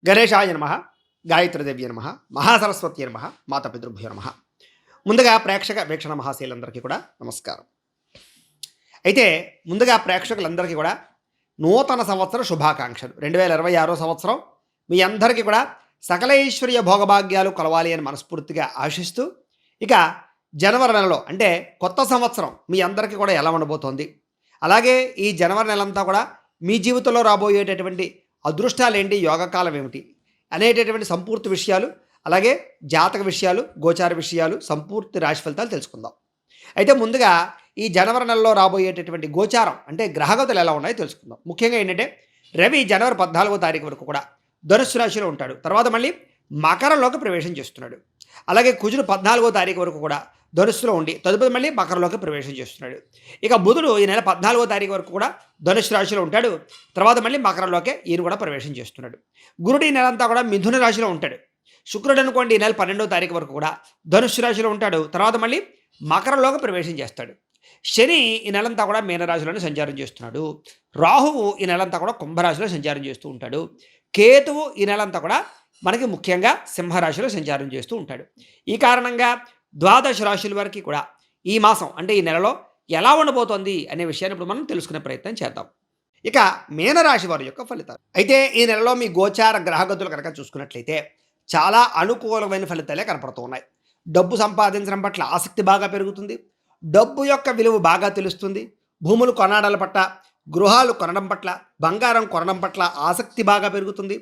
గణేశాయ నమ, గాయత్రీదేవ్య నమ, మహాసరస్వతి నమ, మాతాపితృభ్యో నమ. ముందుగా ప్రేక్షక వీక్షణ మహాశీలందరికీ కూడా నమస్కారం. అయితే ముందుగా ప్రేక్షకులందరికీ కూడా నూతన సంవత్సర శుభాకాంక్షలు. 2026 సంవత్సరం మీ అందరికీ కూడా సకలైశ్వర్య భోగభాగ్యాలు కలవాలి అని మనస్ఫూర్తిగా ఆశిస్తూ, ఇక జనవరి నెలలో అంటే కొత్త సంవత్సరం మీ అందరికీ కూడా ఎలా ఉండబోతోంది, అలాగే ఈ జనవరి నెలంతా కూడా మీ జీవితంలో రాబోయేటటువంటి అదృష్టాలేంటి, యోగకాలం ఏమిటి అనేటటువంటి సంపూర్తి విషయాలు, అలాగే జాతక విషయాలు, గోచార విషయాలు, సంపూర్తి రాశి ఫలితాలు తెలుసుకుందాం. అయితే ముందుగా ఈ జనవరి నెలలో రాబోయేటటువంటి గోచారం అంటే గ్రహగతులు ఎలా ఉన్నాయో తెలుసుకుందాం. ముఖ్యంగా ఏంటంటే రవి జనవరి 14వ తారీఖు వరకు కూడా ధనుస్సు రాశిలో ఉంటాడు, తర్వాత మళ్ళీ మకరంలోకి ప్రవేశం చేస్తున్నాడు. అలాగే కుజుడు 14వ తారీఖు వరకు కూడా ధనుస్సులో ఉండి తదుపరి మళ్ళీ మకరంలోకి ప్రవేశం చేస్తున్నాడు. ఇక బుధుడు ఈ నెల 14వ తారీఖు వరకు కూడా ధనుస్సు రాశిలో ఉంటాడు, తర్వాత మళ్ళీ మకరంలోకి ఈయన కూడా ప్రవేశం చేస్తున్నాడు. గురుడు ఈ నెలంతా కూడా మిథున రాశిలో ఉంటాడు. శుక్రుడు అనుకోండి ఈ నెల 12వ తారీఖు వరకు కూడా ధనుస్సు రాశిలో ఉంటాడు, తర్వాత మళ్ళీ మకరంలోకి ప్రవేశం చేస్తాడు. శని ఈ నెలంతా కూడా మీనరాశిలోనే సంచారం చేస్తున్నాడు. రాహువు ఈ నెలంతా కూడా కుంభరాశిలో సంచారం చేస్తూ ఉంటాడు. కేతువు ఈ నెలంతా కూడా మనకి ముఖ్యంగా సింహరాశిలో సంచారం చేస్తూ ఉంటాడు. ఈ కారణంగా ద్వాదశ రాశుల వరకు కూడా ఈ మాసం అంటే ఈ నెలలో ఎలా ఉండబోతోంది అనే విషయాన్ని ఇప్పుడు మనం తెలుసుకునే ప్రయత్నం చేద్దాం. ఇక మీనరాశి వారి యొక్క ఫలితాలు. అయితే ఈ నెలలో మీ గోచార గ్రహగతులు కనుక చూసుకున్నట్లయితే చాలా అనుకూలమైన ఫలితాలే కనపడుతూ ఉన్నాయి. డబ్బు సంపాదించడం పట్ల ఆసక్తి బాగా పెరుగుతుంది. డబ్బు యొక్క విలువ బాగా తెలుస్తుంది. భూములు కొనడం పట్ల, గృహాలు కొనడం పట్ల, బంగారం కొనడం పట్ల ఆసక్తి బాగా పెరుగుతుంది.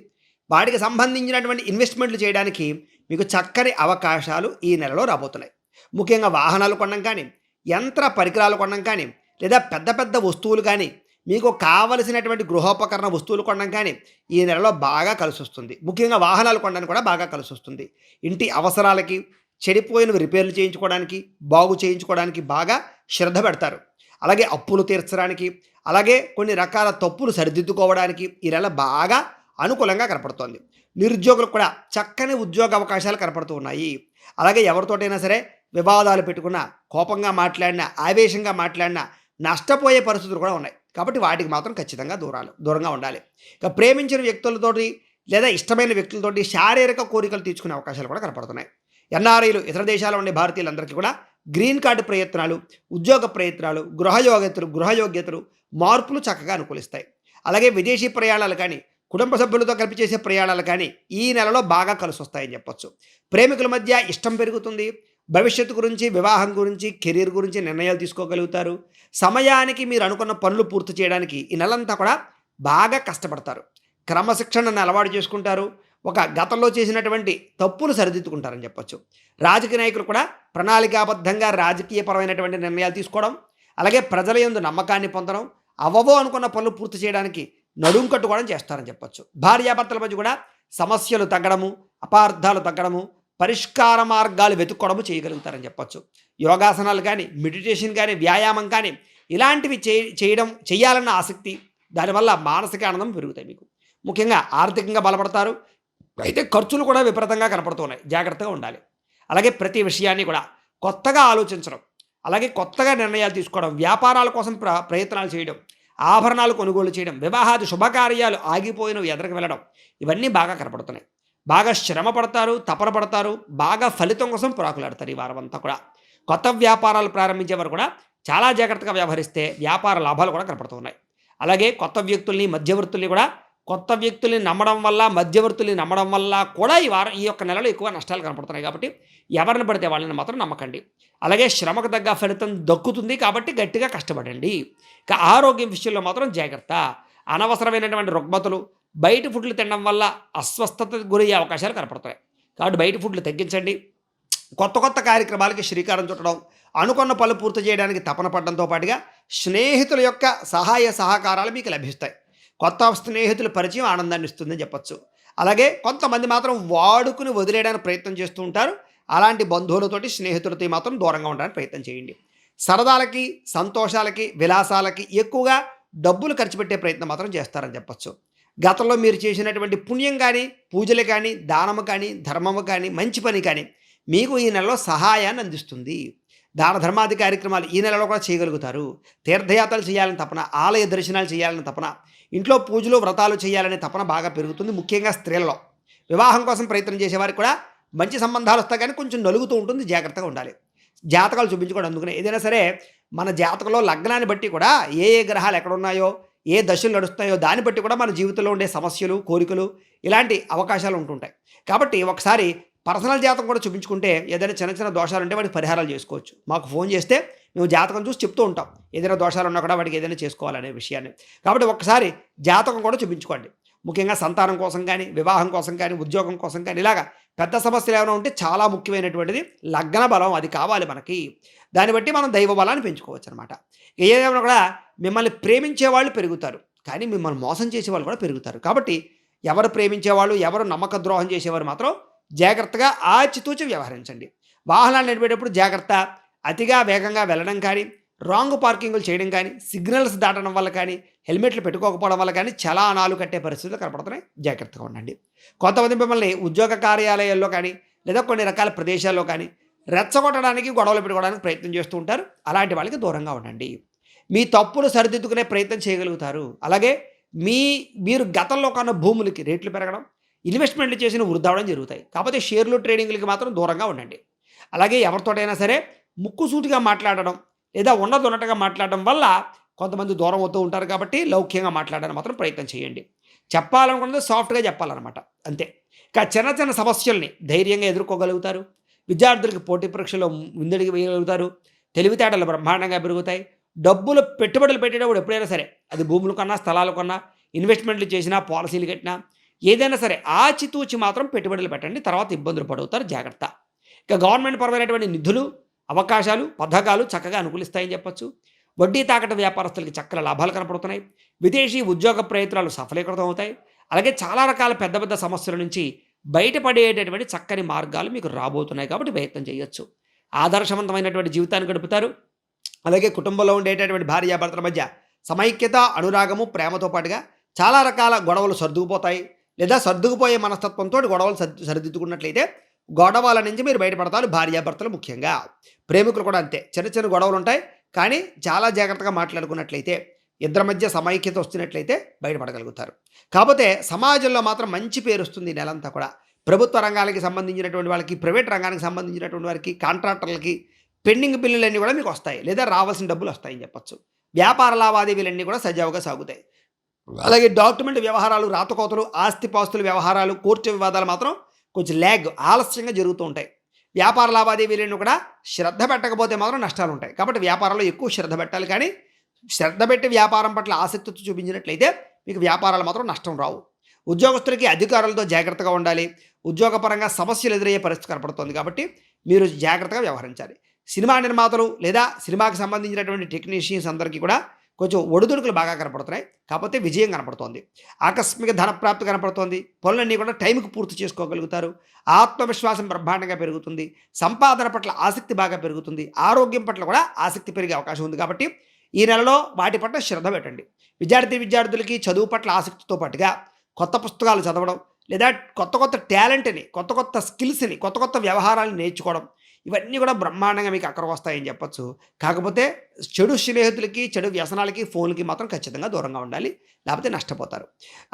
వాటికి సంబంధించినటువంటి ఇన్వెస్ట్మెంట్లు చేయడానికి మీకు చక్కని అవకాశాలు ఈ నెలలో రాబోతున్నాయి. ముఖ్యంగా వాహనాలు కొనడం కానీ, యంత్ర పరికరాలు కొనడం కానీ, లేదా పెద్ద పెద్ద వస్తువులు కానీ, మీకు కావలసినటువంటి గృహోపకరణ వస్తువులు కొనడం కానీ ఈ నెలలో బాగా కలిసి వస్తుంది. ముఖ్యంగా వాహనాలు కొనడానికి కూడా బాగా కలిసి వస్తుంది. ఇంటి అవసరాలకి, చెడిపోయినవి రిపేర్లు చేయించుకోవడానికి, బాగు చేయించుకోవడానికి బాగా శ్రద్ధ పెడతారు. అలాగే అప్పులు తీర్చడానికి, అలాగే కొన్ని రకాల తప్పులు సరిదిద్దుకోవడానికి ఈ నెల బాగా అనుకూలంగా కనపడుతోంది. నిరుద్యోగులకు కూడా చక్కని ఉద్యోగ అవకాశాలు కనపడుతూ ఉన్నాయి. అలాగే ఎవరితోటైనా సరే వివాదాలు పెట్టుకున్నా, కోపంగా మాట్లాడినా, ఆవేశంగా మాట్లాడినా నష్టపోయే పరిస్థితులు కూడా ఉన్నాయి. కాబట్టి వాటికి మాత్రం ఖచ్చితంగా దూరంగా ఉండాలి. ఇక ప్రేమించిన వ్యక్తులతోటి లేదా ఇష్టమైన వ్యక్తులతోటి శారీరక కోరికలు తీర్చుకునే అవకాశాలు కూడా కనపడుతున్నాయి. ఎన్ఆర్ఐలు, ఇతర దేశాల్లో ఉండే భారతీయులందరికీ కూడా గ్రీన్ కార్డు ప్రయత్నాలు, ఉద్యోగ ప్రయత్నాలు, గృహయోగ్యతలు, మార్పులు చక్కగా అనుకూలిస్తాయి. అలాగే విదేశీ ప్రయాణాలు కానీ, కుటుంబ సభ్యులతో కలిపి చేసే ప్రయాణాలు కానీ ఈ నెలలో బాగా కలిసి వస్తాయని చెప్పొచ్చు. ప్రేమికుల మధ్య ఇష్టం పెరుగుతుంది. భవిష్యత్తు గురించి, వివాహం గురించి, కెరీర్ గురించి నిర్ణయాలు తీసుకోగలుగుతారు. సమయానికి మీరు అనుకున్న పనులు పూర్తి చేయడానికి ఈ నెలంతా కూడా బాగా కష్టపడతారు. క్రమశిక్షణను అలవాటు చేసుకుంటారు. ఒక గతంలో చేసినటువంటి తప్పులు సరిదిద్దుకుంటారని చెప్పొచ్చు. రాజకీయ నాయకులు కూడా ప్రణాళికాబద్ధంగా రాజకీయపరమైనటువంటి నిర్ణయాలు తీసుకోవడం, అలాగే ప్రజల యందు నమ్మకాన్ని పొందడం, అవవో అనుకున్న పనులు పూర్తి చేయడానికి నడుం కట్టుకోవడం చేస్తారని చెప్పొచ్చు. భార్యాభర్తల మధ్య కూడా సమస్యలు తగ్గడము, అపార్థాలు తగ్గడము, పరిష్కార మార్గాలు వెతుక్కోవడము చేయగలుగుతారని చెప్పొచ్చు. యోగాసనాలు కానీ, మెడిటేషన్ కానీ, వ్యాయామం కానీ ఇలాంటివి చేయాలన్న ఆసక్తి, దానివల్ల మానసిక ఆనందం పెరుగుతాయి. మీకు ముఖ్యంగా ఆర్థికంగా బలపడతారు. అయితే ఖర్చులు కూడా విపరీతంగా కనపడుతున్నాయి, జాగ్రత్తగా ఉండాలి. అలాగే ప్రతి విషయాన్ని కూడా కొత్తగా ఆలోచించడం, అలాగే కొత్తగా నిర్ణయాలు తీసుకోవడం, వ్యాపారాల కోసం ప్రయత్నాలు చేయడం, ఆభరణాలు కొనుగోలు చేయడం, వివాహాది శుభకార్యాలు ఆగిపోయినవి ఎదరికి వెళ్ళడం, ఇవన్నీ బాగా కనపడుతున్నాయి. బాగా శ్రమ పడతారు, తపన పడతారు, బాగా ఫలితం కోసం పురాకులాడతారు. ఈ వారం అంతా కూడా కొత్త వ్యాపారాలు ప్రారంభించేవారు కూడా చాలా జాగ్రత్తగా వ్యవహరిస్తే వ్యాపార లాభాలు కూడా కనపడుతున్నాయి. అలాగే కొత్త వ్యక్తుల్ని నమ్మడం వల్ల, మధ్యవర్తుల్ని నమ్మడం వల్ల కూడా ఈ యొక్క నెలలో ఎక్కువ నష్టాలు కనపడుతున్నాయి. కాబట్టి ఎవరిని పడితే వాళ్ళని మాత్రం నమ్మకండి. అలాగే శ్రమకు తగ్గ ఫలితం దక్కుతుంది కాబట్టి గట్టిగా కష్టపడండి. ఇక ఆరోగ్యం విషయంలో మాత్రం జాగ్రత్త. అనవసరమైనటువంటి రుగ్మతలు, బయట ఫుడ్లు తినడం వల్ల అస్వస్థతకు గురయ్యే అవకాశాలు కనపడుతున్నాయి. కాబట్టి బయట ఫుడ్లు తగ్గించండి. కొత్త కార్యక్రమాలకి శ్రీకారం చుట్టడం, అనుకున్న పనులు పూర్తి చేయడానికి తపన పడడంతో పాటుగా స్నేహితుల యొక్క సహాయ సహకారాలు మీకు లభిస్తాయి. కొత్త స్నేహితుల పరిచయం ఆనందాన్ని ఇస్తుందని చెప్పచ్చు. అలాగే కొంతమంది మాత్రం వాడుకుని వదిలేయడానికి ప్రయత్నం చేస్తూ ఉంటారు. అలాంటి బంధువులతోటి, స్నేహితులతో మాత్రం దూరంగా ఉండడానికి ప్రయత్నం చేయండి. సరదాలకి, సంతోషాలకి, విలాసాలకి ఎక్కువగా డబ్బులు ఖర్చు పెట్టే ప్రయత్నం మాత్రం చేస్తారని చెప్పచ్చు. గతంలో మీరు చేసినటువంటి పుణ్యం కానీ, పూజలు కానీ, దానము కానీ, ధర్మము కానీ, మంచి పని కానీ మీకు ఈ నెలలో సహాయాన్ని అందిస్తుంది. దాన ధర్మాది కార్యక్రమాలు ఈ నెలలో కూడా చేయగలుగుతారు. తీర్థయాత్రలు చేయాలని తపన, ఆలయ దర్శనాలు చేయాలని తపన, ఇంట్లో పూజలు వ్రతాలు చేయాలనే తపన బాగా పెరుగుతుంది, ముఖ్యంగా స్త్రీలలో. వివాహం కోసం ప్రయత్నం చేసేవారికి కూడా మంచి సంబంధాలు వస్తాయి, కానీ కొంచెం నలుగుతూ ఉంటుంది, జాగ్రత్తగా ఉండాలి. జాతకాలు చూపించుకోవడం అందుకనే ఏదైనా సరే మన జాతకంలో లగ్నాన్ని బట్టి కూడా ఏ ఏ గ్రహాలు ఎక్కడున్నాయో, ఏ దశలు నడుస్తున్నాయో దాన్ని బట్టి కూడా మన జీవితంలో ఉండే సమస్యలు, కోరికలు ఇలాంటి అవకాశాలు ఉంటుంటాయి. కాబట్టి ఒకసారి పర్సనల్ జాతకం కూడా చూపించుకుంటే ఏదైనా చిన్న చిన్న దోషాలు ఉంటే వాటికి పరిహారాలు చేసుకోవచ్చు. మాకు ఫోన్ చేస్తే మేము జాతకం చూసి చెప్తూ ఉంటాం, ఏదైనా దోషాలు ఉన్నా కూడా వాటికి ఏదైనా చేసుకోవాలనే విషయాన్ని. కాబట్టి ఒక్కసారి జాతకం కూడా చూపించుకోండి. ముఖ్యంగా సంతానం కోసం కానీ, వివాహం కోసం కానీ, ఉద్యోగం కోసం కానీ, ఇలాగా పెద్ద సమస్యలు ఏమైనా ఉంటే చాలా ముఖ్యమైనటువంటిది లగ్న బలం, అది కావాలి మనకి. దాన్ని బట్టి మనం దైవ బలాన్ని పెంచుకోవచ్చు అనమాట. ఏదేమైనా కూడా మిమ్మల్ని ప్రేమించే వాళ్ళు పెరుగుతారు, కానీ మిమ్మల్ని మోసం చేసేవాళ్ళు కూడా పెరుగుతారు. కాబట్టి ఎవరు ప్రేమించేవాళ్ళు, ఎవరు నమ్మక ద్రోహం చేసేవారు మాత్రం జాగ్రత్తగా ఆచితూచి వ్యవహరించండి. వాహనాలు నడిపేటప్పుడు జాగ్రత్త. అతిగా వేగంగా వెళ్ళడం కానీ, రాంగ్ పార్కింగ్లు చేయడం కానీ, సిగ్నల్స్ దాటడం వల్ల కానీ, హెల్మెట్లు పెట్టుకోకపోవడం వల్ల కానీ చలానాలు కట్టే పరిస్థితులు కనపడుతున్నాయి. జాగ్రత్తగా ఉండండి. కొంతమంది మిమ్మల్ని ఉద్యోగ కార్యాలయాల్లో కానీ, లేదా కొన్ని రకాల ప్రదేశాల్లో కానీ రెచ్చగొట్టడానికి, గొడవలు పెట్టుకోవడానికి ప్రయత్నం చేస్తూ ఉంటారు. అలాంటి వాళ్ళకి దూరంగా ఉండండి. మీ తప్పులు సరిదిద్దుకునే ప్రయత్నం చేయగలుగుతారు. అలాగే మీరు గతంలో కన్నా భూములకి రేట్లు పెరగడం, ఇన్వెస్ట్మెంట్లు చేసిన వృద్ధి జరుగుతాయి. కాకపోతే షేర్లు, ట్రేడింగ్లకి మాత్రం దూరంగా ఉండండి. అలాగే ఎవరితోటైనా సరే ముక్కుసూటిగా మాట్లాడడం, లేదా ఉన్నట్టుగా మాట్లాడడం వల్ల కొంతమంది దూరం అవుతూ ఉంటారు. కాబట్టి లౌక్యంగా మాట్లాడడానికి మాత్రం ప్రయత్నం చేయండి. చెప్పాలనుకున్నది సాఫ్ట్గా చెప్పాలన్నమాట, అంతే. ఇక చిన్న చిన్న సమస్యల్ని ధైర్యంగా ఎదుర్కోగలుగుతారు. విద్యార్థులకి పోటీ పరీక్షలో ముందడుగు వేయగలుగుతారు. తెలివితేటలు బ్రహ్మాండంగా పెరుగుతాయి. డబ్బులు పెట్టుబడులు పెట్టేటప్పుడు ఎప్పుడైనా సరే, అది భూములు కొన్నా, స్థలాలు కొన్నా, ఇన్వెస్ట్మెంట్లు చేసినా, పాలసీలు కట్టినా, ఏదైనా సరే ఆచితూచి మాత్రం పెట్టుబడులు పెట్టండి. తర్వాత ఇబ్బందులు పడుతారు, జాగ్రత్త. ఇక గవర్నమెంట్ పరమైనటువంటి నిధులు, అవకాశాలు, పథకాలు చక్కగా అనుకూలిస్తాయని చెప్పొచ్చు. వడ్డీ తాకట వ్యాపారస్తులకి చక్కల లాభాలు కనపడుతున్నాయి. విదేశీ ఉద్యోగ ప్రయత్నాలు సఫలీకృతం అవుతాయి. అలాగే చాలా రకాల పెద్ద పెద్ద సమస్యల నుంచి బయటపడేటటువంటి చక్కని మార్గాలు మీకు రాబోతున్నాయి. కాబట్టి ప్రయత్నం చేయొచ్చు. ఆదర్శవంతమైనటువంటి జీవితాన్ని గడుపుతారు. అలాగే కుటుంబంలో ఉండేటటువంటి భార్యాభర్తల మధ్య సమైక్యత, అనురాగము, ప్రేమతో పాటుగా చాలా రకాల గొడవలు సర్దుకుపోతాయి. లేదా సర్దుకుపోయే మనస్తత్వంతో గొడవలు సరిదిద్దుకున్నట్లయితే గొడవల నుంచి మీరు బయటపడతారు. భార్యాభర్తలు ముఖ్యంగా, ప్రేమికులు కూడా అంతే. చిన్న చిన్న గొడవలు ఉంటాయి, కానీ చాలా జాగ్రత్తగా మాట్లాడుకున్నట్లయితే, ఇద్దరి మధ్య సమైక్యత వస్తున్నట్లయితే బయటపడగలుగుతారు. కాకపోతే సమాజంలో మాత్రం మంచి పేరు వస్తుంది ఈ నెలంతా కూడా. ప్రభుత్వ రంగాలకి సంబంధించినటువంటి వాళ్ళకి, ప్రైవేట్ రంగానికి సంబంధించినటువంటి వారికి, కాంట్రాక్టర్లకి పెండింగ్ బిల్లులన్నీ కూడా మీకు వస్తాయి, లేదా రావాల్సిన డబ్బులు వస్తాయని చెప్పచ్చు. వ్యాపార లావాదేవీలన్నీ కూడా సజావుగా సాగుతాయి. అలాగే డాక్యుమెంట్ వ్యవహారాలు, రాతకోతలు, ఆస్తిపాస్తుల వ్యవహారాలు, కోర్టు వివాదాలు మాత్రం కొంచెం ఆలస్యంగా జరుగుతూ ఉంటాయి. వ్యాపార లావాదేవీలను కూడా శ్రద్ధ పెట్టకపోతే మాత్రం నష్టాలు ఉంటాయి. కాబట్టి వ్యాపారంలో ఎక్కువ శ్రద్ధ పెట్టాలి. కానీ శ్రద్ధ పెట్టి వ్యాపారం పట్ల ఆసక్తితో చూపించినట్లయితే మీకు వ్యాపారాలు మాత్రం నష్టం రావు. ఉద్యోగస్తులకి అధికారులతో జాగ్రత్తగా ఉండాలి. ఉద్యోగపరంగా సమస్యలు ఎదురయ్యే పరిస్థితి కనపడుతుంది. కాబట్టి మీరు జాగ్రత్తగా వ్యవహరించాలి. సినిమా నిర్మాతలు లేదా సినిమాకి సంబంధించినటువంటి టెక్నీషియన్స్ అందరికీ కూడా కొంచెం ఒడిదుడుకులు బాగా కనపడుతున్నాయి. కాకపోతే విజయం కనపడుతోంది. ఆకస్మిక ధనప్రాప్తి కనపడుతోంది. పనులన్నీ కూడా టైంకి పూర్తి చేసుకోగలుగుతారు. ఆత్మవిశ్వాసం బ్రహ్మాండంగా పెరుగుతుంది. సంపాదన పట్ల ఆసక్తి బాగా పెరుగుతుంది. ఆరోగ్యం పట్ల కూడా ఆసక్తి పెరిగే అవకాశం ఉంది. కాబట్టి ఈ నెలలో వాటి పట్ల శ్రద్ధ పెట్టండి. విద్యార్థులకి చదువు పట్ల ఆసక్తితో పాటుగా కొత్త పుస్తకాలు చదవడం, లేదా కొత్త టాలెంట్ని, కొత్త స్కిల్స్ని, కొత్త వ్యవహారాలను నేర్చుకోవడం, ఇవన్నీ కూడా బ్రహ్మాండంగా మీకు అక్కడికి వస్తాయని చెప్పచ్చు. కాకపోతే చెడు స్నేహితులకి, చెడు వ్యసనాలకి, ఫోన్లకి మాత్రం ఖచ్చితంగా దూరంగా ఉండాలి, లేకపోతే నష్టపోతారు.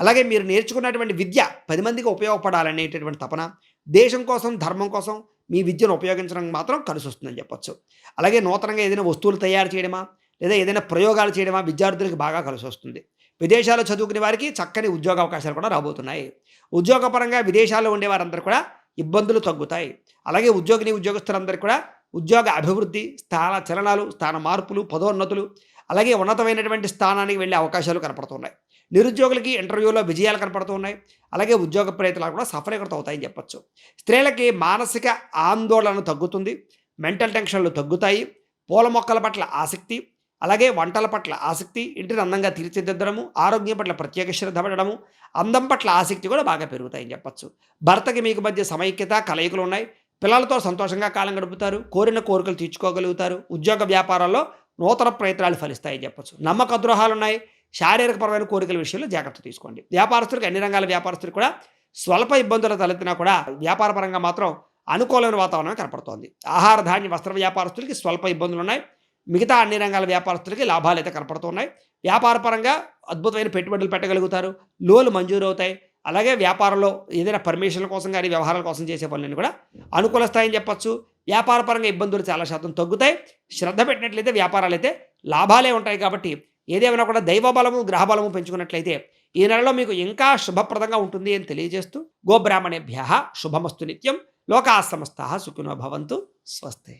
అలాగే మీరు నేర్చుకున్నటువంటి విద్య 10 మందికి ఉపయోగపడాలనేటటువంటి తపన, దేశం కోసం, ధర్మం కోసం మీ విద్యను ఉపయోగించడం మాత్రం కలిసి వస్తుందని చెప్పచ్చు. అలాగే నూతనంగా ఏదైనా వస్తువులు తయారు చేయడమా, లేదా ఏదైనా ప్రయోగాలు చేయడమా విద్యార్థులకు బాగా కలిసి వస్తుంది. విదేశాల్లో చదువుకునే వారికి చక్కని ఉద్యోగ అవకాశాలు కూడా రాబోతున్నాయి. ఉద్యోగపరంగా విదేశాల్లో ఉండే వారందరూ కూడా ఇబ్బందులు తగ్గుతాయి. అలాగే ఉద్యోగస్తులందరికీ కూడా ఉద్యోగ అభివృద్ధి, స్థాన చలనాలు, స్థాన మార్పులు, పదోన్నతులు, అలాగే ఉన్నతమైనటువంటి స్థానానికి వెళ్ళే అవకాశాలు కనపడుతున్నాయి. నిరుద్యోగులకి ఇంటర్వ్యూలో విజయాలు కనపడుతున్నాయి. అలాగే ఉద్యోగ ప్రయత్నాలు కూడా సఫలీకృతం అవుతాయని చెప్పచ్చు. స్త్రీలకి మానసిక ఆందోళన తగ్గుతుంది. మెంటల్ టెన్షన్లు తగ్గుతాయి. పూల మొక్కల పట్ల ఆసక్తి, అలాగే వంటల పట్ల ఆసక్తి, ఇంటిని అందంగా తీర్చిదిద్దడము, ఆరోగ్యం పట్ల ప్రత్యేక శ్రద్ధ పడడము, అందం పట్ల ఆసక్తి కూడా బాగా పెరుగుతాయని చెప్పచ్చు. భర్తకి మీకు మధ్య సమైక్యత, కలయికలు ఉన్నాయి. పిల్లలతో సంతోషంగా కాలం గడుపుతారు. కోరిన కోరికలు తీర్చుకోగలుగుతారు. ఉద్యోగ వ్యాపారాల్లో నూతన ప్రయత్నాలు ఫలిస్తాయని చెప్పచ్చు. నమ్మక ద్రోహాలు ఉన్నాయి. శారీరకపరమైన కోరికల విషయంలో జాగ్రత్త తీసుకోండి. వ్యాపారస్తులకు, అన్ని రంగాల వ్యాపారస్తులకు కూడా స్వల్ప ఇబ్బందులు తలెత్తినా కూడా వ్యాపారపరంగా మాత్రం అనుకూలమైన వాతావరణం కనపడుతోంది. ఆహార, ధాన్య, వస్త్ర వ్యాపారస్తులకి స్వల్ప ఇబ్బందులు ఉన్నాయి. మిగతా అన్ని రంగాల వ్యాపారస్తులకి లాభాలు అయితే కనపడుతున్నాయి. వ్యాపారపరంగా అద్భుతమైన పెట్టుబడులు పెట్టగలుగుతారు. లోన్లు మంజూరు అవుతాయి. అలాగే వ్యాపారంలో ఏదైనా పర్మిషన్ల కోసం కానీ వ్యవహారాల కోసం చేసే పనులను కూడా అనుకూలస్తాయని చెప్పచ్చు. వ్యాపారపరంగా ఇబ్బందులు చాలా శాతం తగ్గుతాయి. శ్రద్ధ పెట్టినట్లయితే వ్యాపారాలు అయితే లాభాలే ఉంటాయి. కాబట్టి ఏదేమైనా కూడా దైవబలము గ్రహబలము పెంచుకున్నట్లయితే ఈ నెలలో మీకు ఇంకా శుభప్రదంగా ఉంటుంది అని తెలియజేస్తూ గోబ్రాహ్మణేభ్యః శుభమస్తు నిత్యం. లోకాः సమస్తాः సుఖినో భవంతు. స్వస్తి.